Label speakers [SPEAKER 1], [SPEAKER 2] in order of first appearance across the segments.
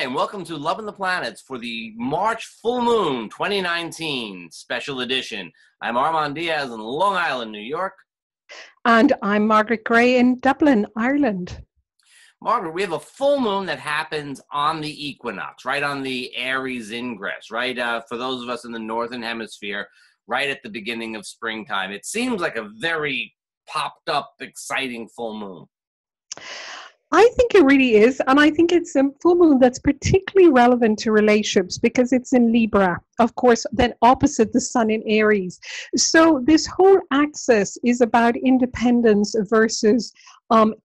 [SPEAKER 1] and welcome to Loving the Planets for the March Full Moon 2019 special edition. I'm Armand Diaz in Long Island, New York.
[SPEAKER 2] And I'm Margaret Gray in Dublin, Ireland.
[SPEAKER 1] Margaret, we have a full moon that happens on the equinox, right on the Aries ingress, right? For those of us in the Northern Hemisphere, right at the beginning of springtime. It seems like a very popped up, exciting full moon.
[SPEAKER 2] I think it really is, and I think it's a full moon that's particularly relevant to relationships because it's in Libra, of course, then opposite the sun in Aries. So this whole axis is about independence versus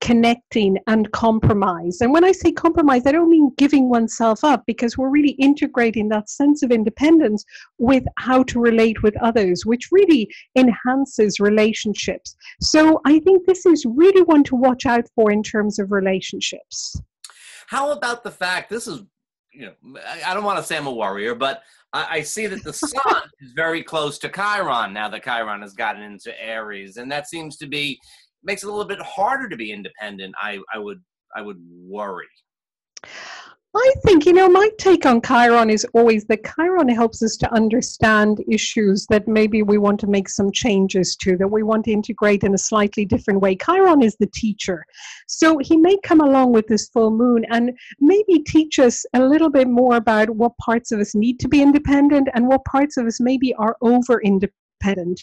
[SPEAKER 2] connecting and compromise. And when I say compromise, I don't mean giving oneself up, because we're really integrating that sense of independence with how to relate with others, which really enhances relationships. So I think this is really one to watch out for in terms of relationships.
[SPEAKER 1] How about the fact, this is, I don't want to say I'm a warrior, but I see that the sun is very close to Chiron now that Chiron has gotten into Aries, and that seems to be makes it a little bit harder to be independent. I would worry.
[SPEAKER 2] I think, my take on Chiron is always that Chiron helps us to understand issues that maybe we want to make some changes to, that we want to integrate in a slightly different way. Chiron is the teacher. So he may come along with this full moon and maybe teach us a little bit more about what parts of us need to be independent and what parts of us maybe are over-independent. And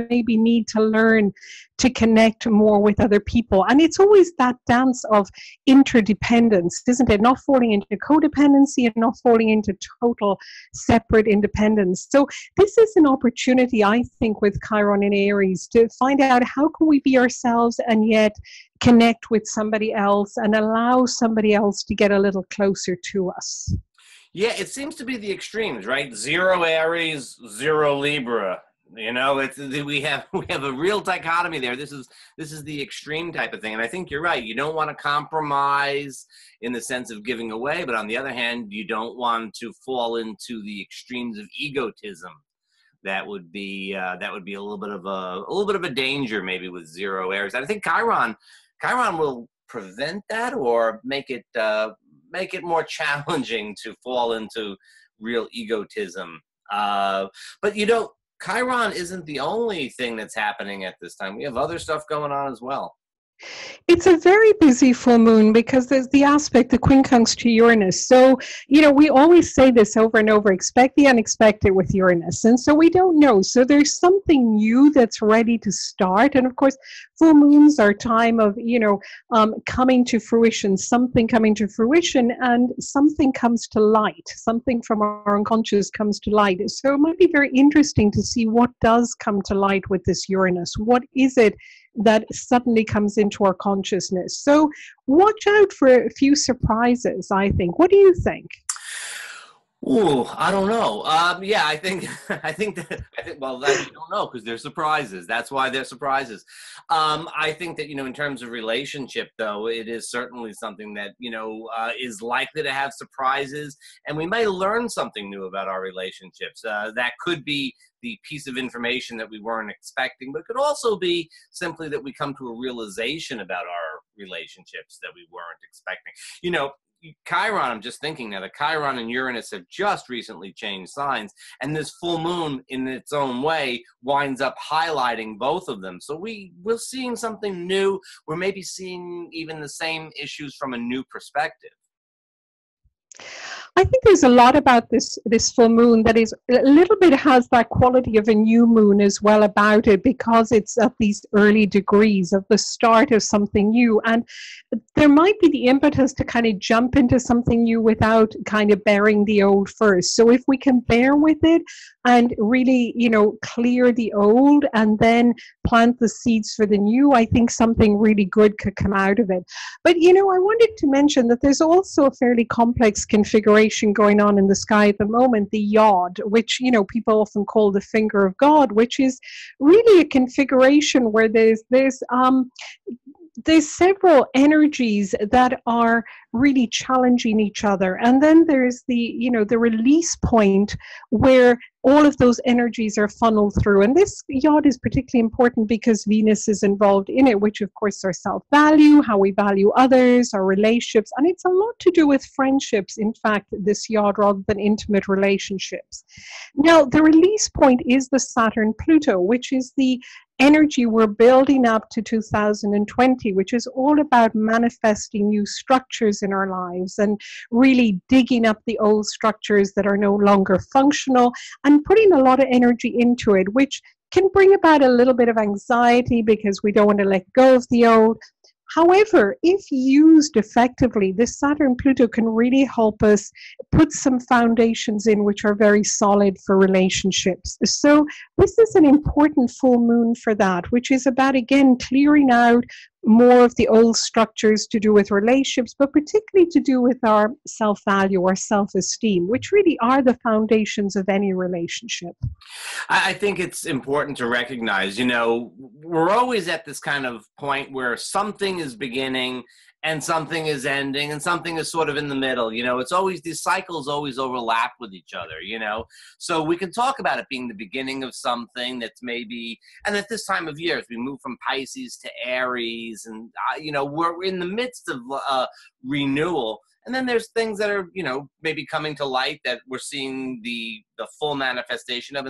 [SPEAKER 2] maybe need to learn to connect more with other people. And it's always that dance of interdependence, isn't it? Not falling into codependency and not falling into total separate independence. So this is an opportunity, I think, with Chiron in Aries to find out how can we be ourselves and yet connect with somebody else and allow somebody else to get a little closer to us.
[SPEAKER 1] Yeah, it seems to be the extremes, right? 0 Aries, 0 Libra. We have a real dichotomy there. This is the extreme type of thing, and I think you're right. You don't want to compromise in the sense of giving away, but on the other hand, you don't want to fall into the extremes of egotism. That would be a little bit of a danger maybe with 0 Aries. I think Chiron will prevent that or make it more challenging to fall into real egotism. But Chiron isn't the only thing that's happening at this time. We have other stuff going on as well.
[SPEAKER 2] It's a very busy full moon because there's the aspect, the quincunx to Uranus. So, we always say this over and over, expect the unexpected with Uranus. And so we don't know. So there's something new that's ready to start. And of course, full moons are a time of, coming to fruition, something coming to fruition, and something comes to light. Something from our unconscious comes to light. So it might be very interesting to see what does come to light with this Uranus. What is it that suddenly comes into our consciousness? So watch out for a few surprises, I think. What do you think?
[SPEAKER 1] Ooh, I don't know. Yeah, I think, well, I don't know because they're surprises. That's why they're surprises. I think that, in terms of relationship, though, it is certainly something that, is likely to have surprises, and we may learn something new about our relationships. That could be the piece of information that we weren't expecting, but it could also be simply that we come to a realization about our relationships that we weren't expecting. Chiron, I'm just thinking now that Chiron and Uranus have just recently changed signs, and this full moon in its own way winds up highlighting both of them. So we're seeing something new. We're maybe seeing even the same issues from a new perspective.
[SPEAKER 2] I think there's a lot about this full moon that is a little bit has that quality of a new moon as well about it, because it's at these early degrees of the start of something new. And there might be the impetus to kind of jump into something new without kind of burying the old first. So if we can bear with it and really, clear the old and then plant the seeds for the new, I think something really good could come out of it. But, I wanted to mention that there's also a fairly complex configuration going on in the sky at the moment, the Yod, which, people often call the finger of God, which is really a configuration where there's there's several energies that are really challenging each other. And then there's the release point where all of those energies are funneled through. And this yod is particularly important because Venus is involved in it, which of course our self-value, how we value others, our relationships. And it's a lot to do with friendships, in fact, this yod, rather than intimate relationships. Now, the release point is the Saturn-Pluto, which is the energy we're building up to 2020, which is all about manifesting new structures in our lives and really digging up the old structures that are no longer functional and putting a lot of energy into it, which can bring about a little bit of anxiety because we don't want to let go of the old. However, if used effectively, this Saturn-Pluto can really help us put some foundations in which are very solid for relationships. So this is an important full moon for that, which is about, again, clearing out more of the old structures to do with relationships, but particularly to do with our self-value or self-esteem, which really are the foundations of any relationship.
[SPEAKER 1] I think it's important to recognize, we're always at this kind of point where something is beginning and something is ending and something is sort of in the middle. It's always, these cycles always overlap with each other, so we can talk about it being the beginning of something that's maybe, and at this time of year, as we move from Pisces to Aries, and we're in the midst of renewal. And then there's things that are, maybe coming to light that we're seeing the full manifestation of,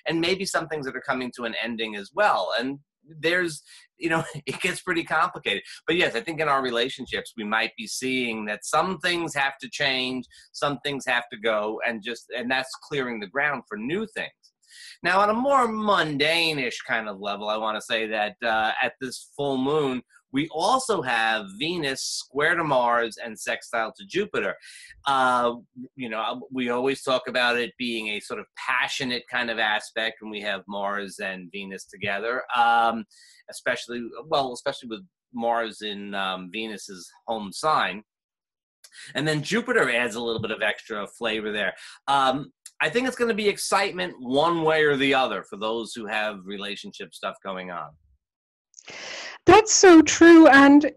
[SPEAKER 1] and maybe some things that are coming to an ending as well. And there's, it gets pretty complicated. But yes, I think in our relationships, we might be seeing that some things have to change, some things have to go, and that's clearing the ground for new things. Now, on a more mundane-ish kind of level, I want to say that at this full moon, we also have Venus square to Mars and sextile to Jupiter. We always talk about it being a sort of passionate kind of aspect when we have Mars and Venus together, especially with Mars in Venus's home sign. And then Jupiter adds a little bit of extra flavor there. I think it's going to be excitement one way or the other for those who have relationship stuff going on.
[SPEAKER 2] That's so true. And,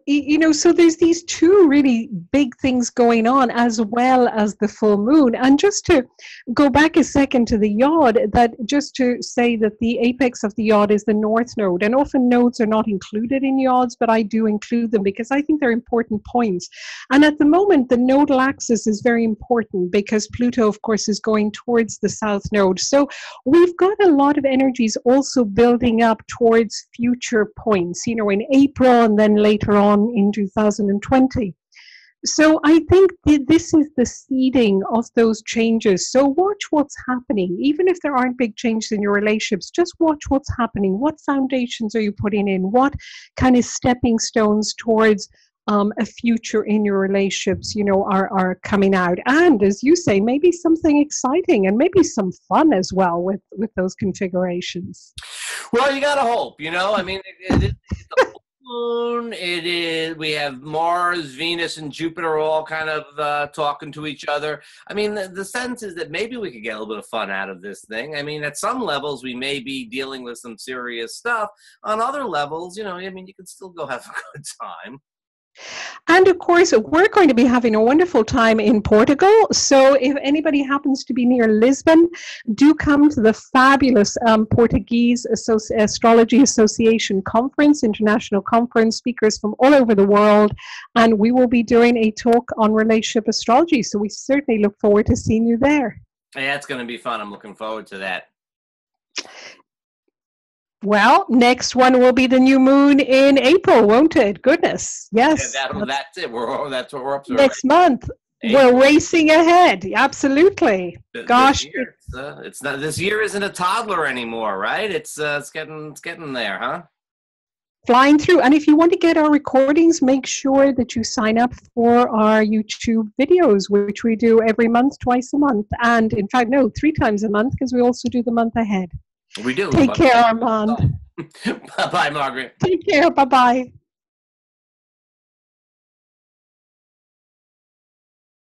[SPEAKER 2] so there's these two really big things going on as well as the full moon. And just to go back a second to the yod, just to say that the apex of the yod is the north node. And often nodes are not included in yods, but I do include them because I think they're important points. And at the moment, the nodal axis is very important because Pluto, of course, is going towards the south node. So we've got a lot of energies also building up towards future points, in April and then later on in 2020. So I think this is the seeding of those changes. So watch what's happening. Even if there aren't big changes in your relationships, just watch what's happening. What foundations are you putting in? What kind of stepping stones towards a future in your relationships, are coming out? And as you say, maybe something exciting and maybe some fun as well with those configurations.
[SPEAKER 1] Well, you got to hope, I mean, it's a moon. It is, we have Mars, Venus, and Jupiter all kind of talking to each other. I mean, the sense is that maybe we could get a little bit of fun out of this thing. I mean, at some levels, we may be dealing with some serious stuff. On other levels, you can still go have a good time.
[SPEAKER 2] And of course, we're going to be having a wonderful time in Portugal. So if anybody happens to be near Lisbon, do come to the fabulous Portuguese Astrology Association Conference, international conference, speakers from all over the world. And we will be doing a talk on relationship astrology. So we certainly look forward to seeing you there.
[SPEAKER 1] Yeah, it's going to be fun. I'm looking forward to that.
[SPEAKER 2] Well, next one will be the new moon in April, won't it? Goodness, yes.
[SPEAKER 1] Yeah, that's it. That's what we're up to.
[SPEAKER 2] Next month. April. We're racing ahead. Absolutely. Gosh,
[SPEAKER 1] it's not. This year isn't a toddler anymore, right? It's getting there, huh?
[SPEAKER 2] Flying through. And if you want to get our recordings, make sure that you sign up for our YouTube videos, which we do every month, twice a month, and in fact, no, 3 times a month because we also do the month ahead.
[SPEAKER 1] We do.
[SPEAKER 2] Take care, Armand.
[SPEAKER 1] Bye-bye, Margaret.
[SPEAKER 2] Take care. Bye-bye.